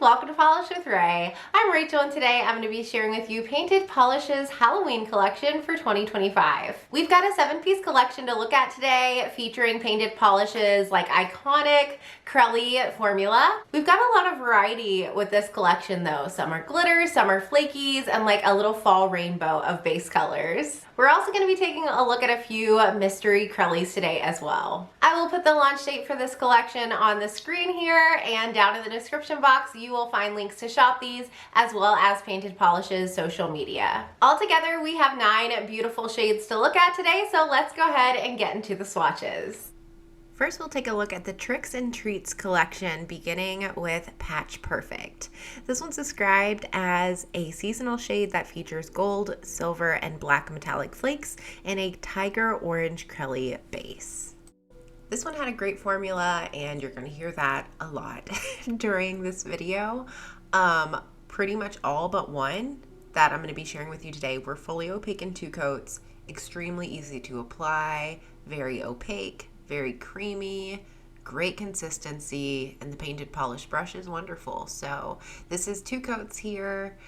welcome to Polish with Ray. I'm Rachel and today I'm going to be sharing with you Painted Polish's Halloween collection for 2025. We've got a 7-piece collection to look at today featuring Painted Polish's like iconic Crelly formula. We've got a lot of variety with this collection though. Some are glitters, some are flakies, and like a little fall rainbow of base colors. We're also going to be taking a look at a few mystery Crellys today as well. I will put the launch date for this collection on the screen here, and down in the description box you will find links to shop these as well as Painted Polish's social media. Altogether we have 9 beautiful shades to look at today, so let's go ahead and get into the swatches. First, we'll take a look at the Tricks and Treats collection, beginning with Patch Perfect. This one's described as a seasonal shade that features gold, silver, and black metallic flakes and a tiger orange Crelly base. This one had a great formula, and you're going to hear that a lot during this video. Pretty much all but one that I'm going to be sharing with you today were fully opaque in 2 coats, extremely easy to apply, very opaque, very creamy, great consistency, and the painted polish brush is wonderful. So this is 2 coats here.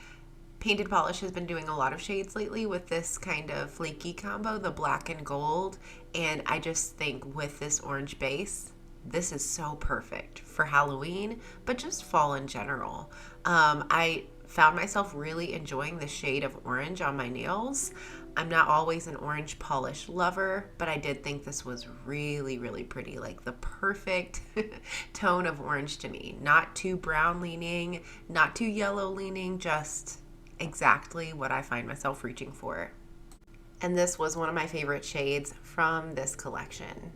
Painted Polish has been doing a lot of shades lately with this kind of flaky combo, the black and gold, and I just think with this orange base, this is so perfect for Halloween, but just fall in general. I found myself really enjoying the shade of orange on my nails. I'm not always an orange polish lover, but I did think this was really, really pretty, like the perfect tone of orange to me. Not too brown leaning, not too yellow leaning, just exactly what I find myself reaching for. And this was one of my favorite shades from this collection.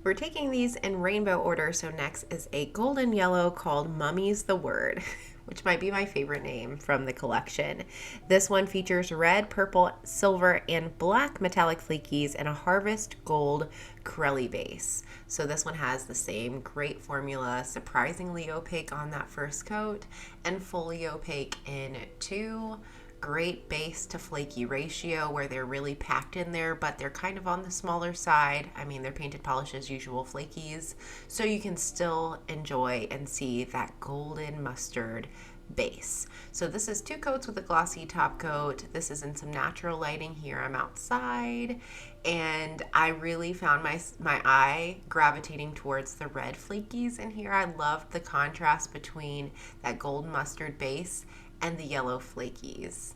We're taking these in rainbow order, so next is a golden yellow called Mummies the Word, which might be my favorite name from the collection. This one features red, purple, silver, and black metallic flakies and a harvest gold Crelly base. So this one has the same great formula, surprisingly opaque on that first coat and fully opaque in 2. Great base to flaky ratio where they're really packed in there, but they're kind of on the smaller side. I mean, they're Painted Polish's usual flakies, so you can still enjoy and see that golden mustard base. So this is 2 coats with a glossy top coat. This is in some natural lighting here. I'm outside, and I really found my eye gravitating towards the red flakies in here. I loved the contrast between that gold mustard base and the yellow flakies.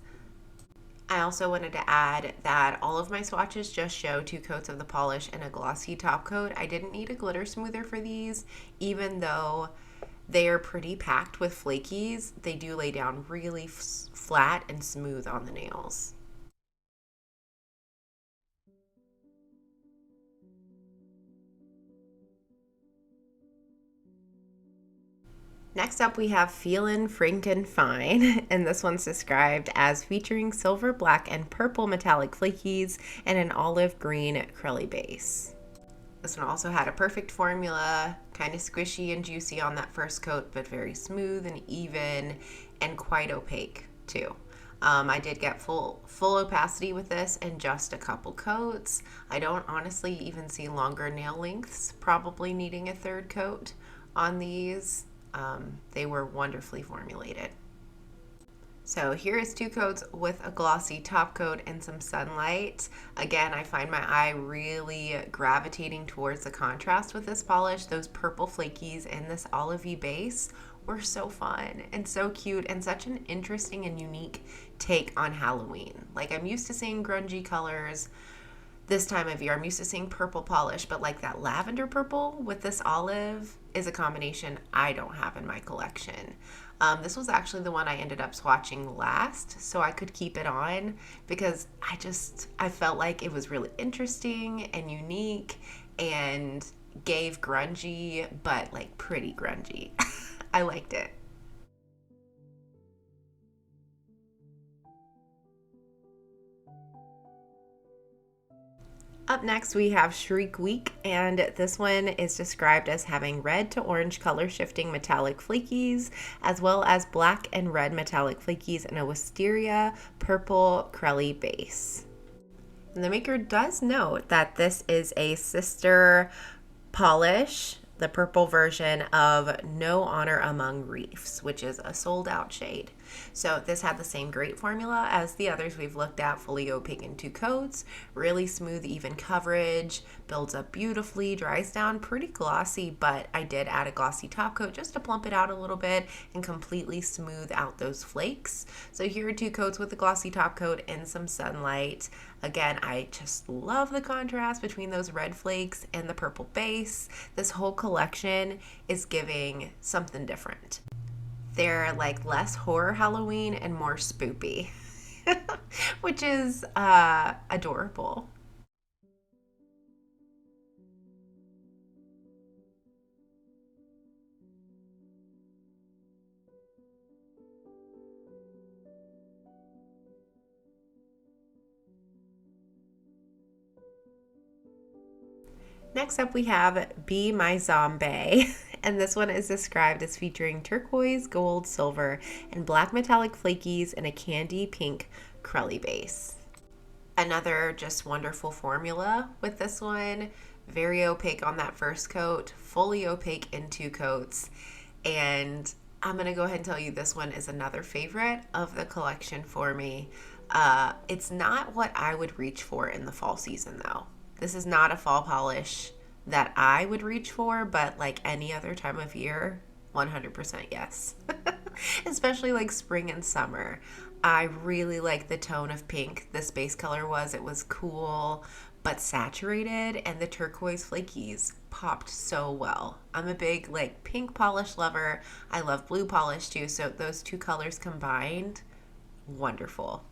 I also wanted to add that all of my swatches just show 2 coats of the polish and a glossy top coat. I didn't need a glitter smoother for these, even though they are pretty packed with flakies. They do lay down really flat and smooth on the nails. Next up we have Feelin Franken-fine, and this one's described as featuring silver, black, and purple metallic flakies and an olive green Crelly base. This one also had a perfect formula, kind of squishy and juicy on that first coat, but very smooth and even and quite opaque too. I did get full opacity with this in just a couple coats. I don't honestly even see longer nail lengths probably needing a 3rd coat on these. They were wonderfully formulated. So here is 2 coats with a glossy top coat and some sunlight. Again, I find my eye really gravitating towards the contrast with this polish. Those purple flakies and this olivey base were so fun and so cute and such an interesting and unique take on Halloween. Like, I'm used to seeing grungy colors this time of year. I'm used to seeing purple polish, but like that lavender purple with this olive is a combination I don't have in my collection. This was actually the one I ended up swatching last, so I could keep it on because I felt like it was really interesting and unique and gave grungy, but like pretty grungy. I liked it. Up next we have Shriek Week, and this one is described as having red to orange color shifting metallic flakies, as well as black and red metallic flakies and a wisteria purple Crelly base. And the maker does note that this is a sister polish, the purple version of No Honor Among Reefs, which is a sold out shade. So this had the same great formula as the others we've looked at, fully opaque in 2 coats, really smooth, even coverage, builds up beautifully, dries down pretty glossy, but I did add a glossy top coat just to plump it out a little bit and completely smooth out those flakes. So here are 2 coats with the glossy top coat and some sunlight. Again, I just love the contrast between those red flakes and the purple base. This whole collection is giving something different. They're like less horror Halloween and more spoopy, which is adorable. Next up we have Be My Zombae, and this one is described as featuring turquoise, gold, silver, and black metallic flakies in a candy pink Crelly base. Another just wonderful formula with this one. Very opaque on that first coat, fully opaque in 2 coats, and I'm going to go ahead and tell you this one is another favorite of the collection for me. It's not what I would reach for in the fall season though. This is not a fall polish that I would reach for, but like any other time of year, 100% yes. Especially like spring and summer. I really like the tone of pink this base color was. It was cool but saturated, and the turquoise flakies popped so well. I'm a big like pink polish lover. I love blue polish too, so those 2 colors combined, wonderful.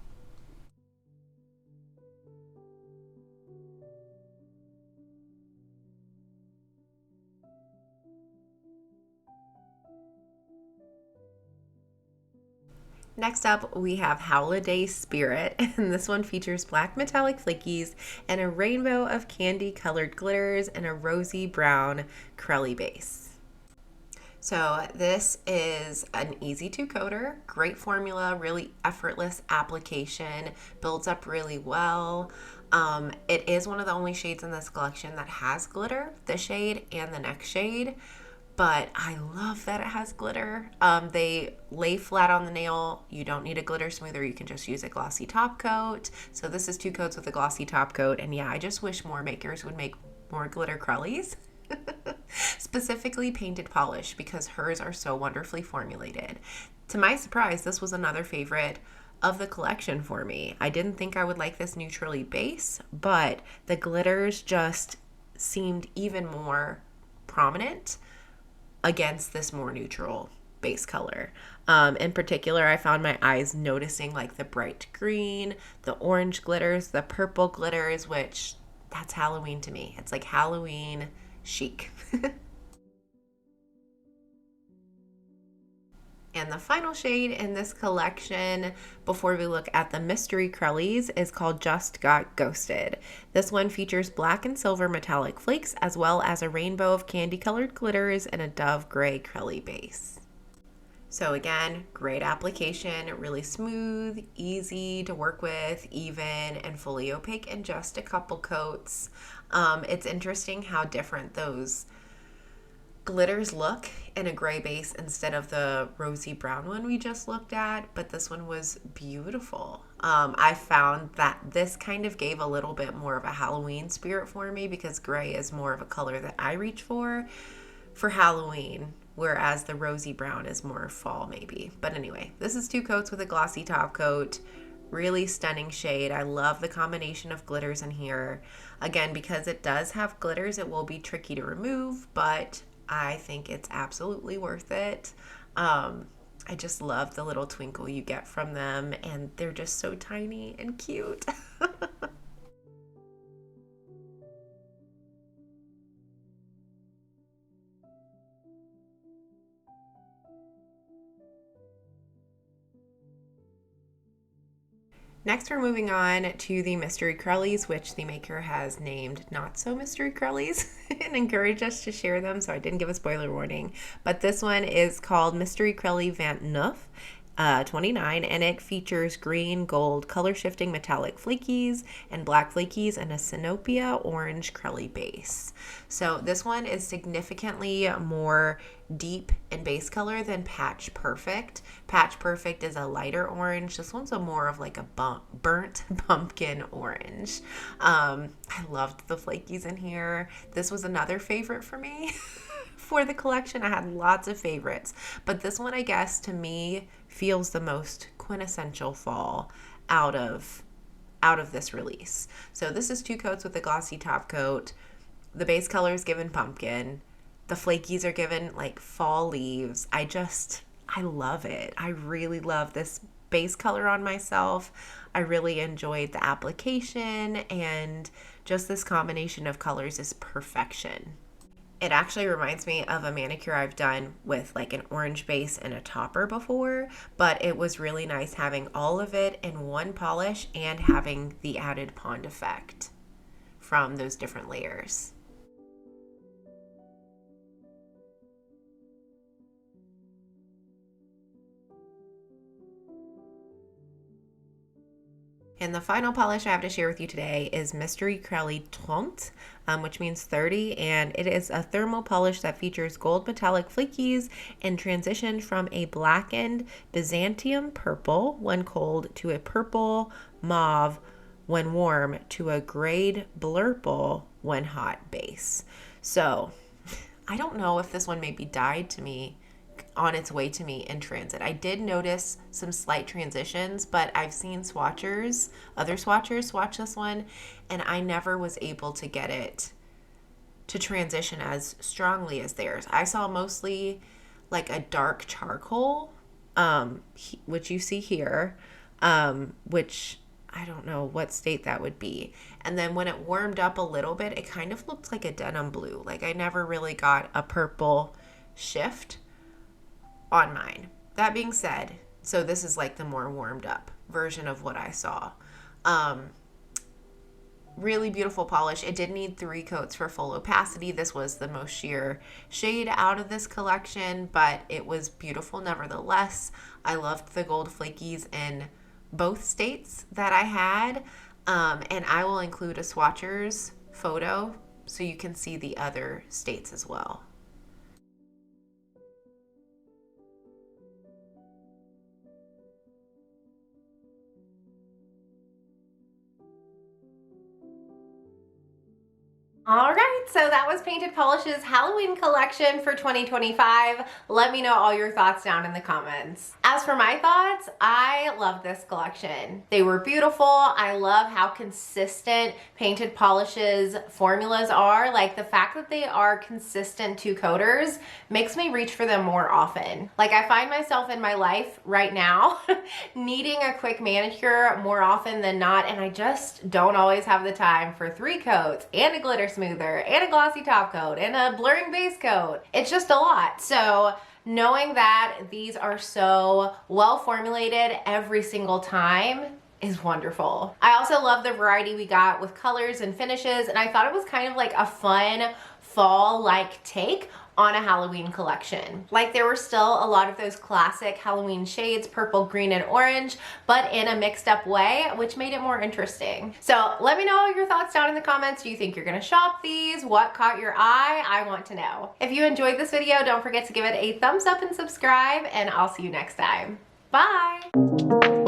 Next up, we have Howliday Spirit, and this one features black metallic flakies and a rainbow of candy-colored glitters and a rosy brown Crelly base. So this is an easy 2-coater, great formula, really effortless application, builds up really well. It is one of the only shades in this collection that has glitter, this shade and the next shade. But I love that it has glitter. They lay flat on the nail. You don't need a glitter smoother. You can just use a glossy top coat. So this is 2 coats with a glossy top coat. And yeah, I just wish more makers would make more glitter Crellys. Specifically painted polish, because hers are so wonderfully formulated. To my surprise, this was another favorite of the collection for me. I didn't think I would like this neutrally base, but the glitters just seemed even more prominent against this more neutral base color. In particular, I found my eyes noticing like the bright green, the orange glitters, the purple glitters, which that's Halloween to me. It's like Halloween chic. And the final shade in this collection before we look at the mystery Crellys is called Just Got Ghosted. This one features black and silver metallic flakes as well as a rainbow of candy colored glitters and a dove gray Crelly base. So again, great application, really smooth, easy to work with, even and fully opaque in just a couple coats. It's interesting how different those glitters look in a gray base instead of the rosy brown one we just looked at, but this one was beautiful. I found that this kind of gave a little bit more of a Halloween spirit for me, because gray is more of a color that I reach for Halloween, whereas the rosy brown is more fall maybe. But anyway, this is 2 coats with a glossy top coat. Really stunning shade. I love the combination of glitters in here. Again, because it does have glitters, it will be tricky to remove, but I think it's absolutely worth it. I just love the little twinkle you get from them, and they're just so tiny and cute. Next, we're moving on to the Mystery Crellys, which the maker has named Not So Mystery Crellys and encouraged us to share them, so I didn't give a spoiler warning. But this one is called Mystery Crelly Vignt-Neuf. $29, and it features green, gold, color shifting metallic flakies and black flakies and a Sinopia orange Crelly base. So this one is significantly more deep in base color than Patch Perfect. Patch Perfect is a lighter orange. This one's a more of like a burnt pumpkin orange. I loved the flakies in here. This was another favorite for me. For the collection, I had lots of favorites, but this one, I guess, to me feels the most quintessential fall out of this release. So this is 2 coats with a glossy top coat. The base color is given pumpkin. The flakies are given like fall leaves. I love it. I really love this base color on myself. I really enjoyed the application, and just this combination of colors is perfection. It actually reminds me of a manicure I've done with like an orange base and a topper before, but it was really nice having all of it in one polish and having the added pond effect from those different layers. And the final polish I have to share with you today is Mystery Crelly Trente, which means 30, and it is a thermal polish that features gold metallic flakies and transitioned from a blackened Byzantium purple when cold to a purple mauve when warm to a grayed blurple when hot base. So I don't know if this one maybe died to me on its way to me in transit. I did notice some slight transitions, but I've seen other swatchers swatch this one, and I never was able to get it to transition as strongly as theirs. I saw mostly like a dark charcoal, which you see here, which I don't know what state that would be. And then when it warmed up a little bit, it kind of looked like a denim blue. Like I never really got a purple shift on mine. That being said, so this is like the more warmed up version of what I saw. Really beautiful polish. It did need 3 coats for full opacity. This was the most sheer shade out of this collection, but it was beautiful nevertheless. I loved the gold flakies in both states that I had, and I will include a swatcher's photo so you can see the other states as well. All right, so that was Painted Polish's Halloween collection for 2025. Let me know all your thoughts down in the comments. As for my thoughts, I love this collection. They were beautiful. I love how consistent Painted Polish's formulas are. Like the fact that they are consistent 2-coaters makes me reach for them more often. Like I find myself in my life right now needing a quick manicure more often than not, and I just don't always have the time for 3 coats and a glitter smoother and a glossy top coat and a blurring base coat. It's just a lot. So knowing that these are so well formulated every single time is wonderful. I also love the variety we got with colors and finishes, and I thought it was kind of like a fun fall-like take on a Halloween collection. Like there were still a lot of those classic Halloween shades, purple, green, and orange, but in a mixed up way, which made it more interesting. So let me know your thoughts down in the comments. Do you think you're gonna shop these? What caught your eye? I want to know. If you enjoyed this video, don't forget to give it a thumbs up and subscribe, and I'll see you next time. Bye!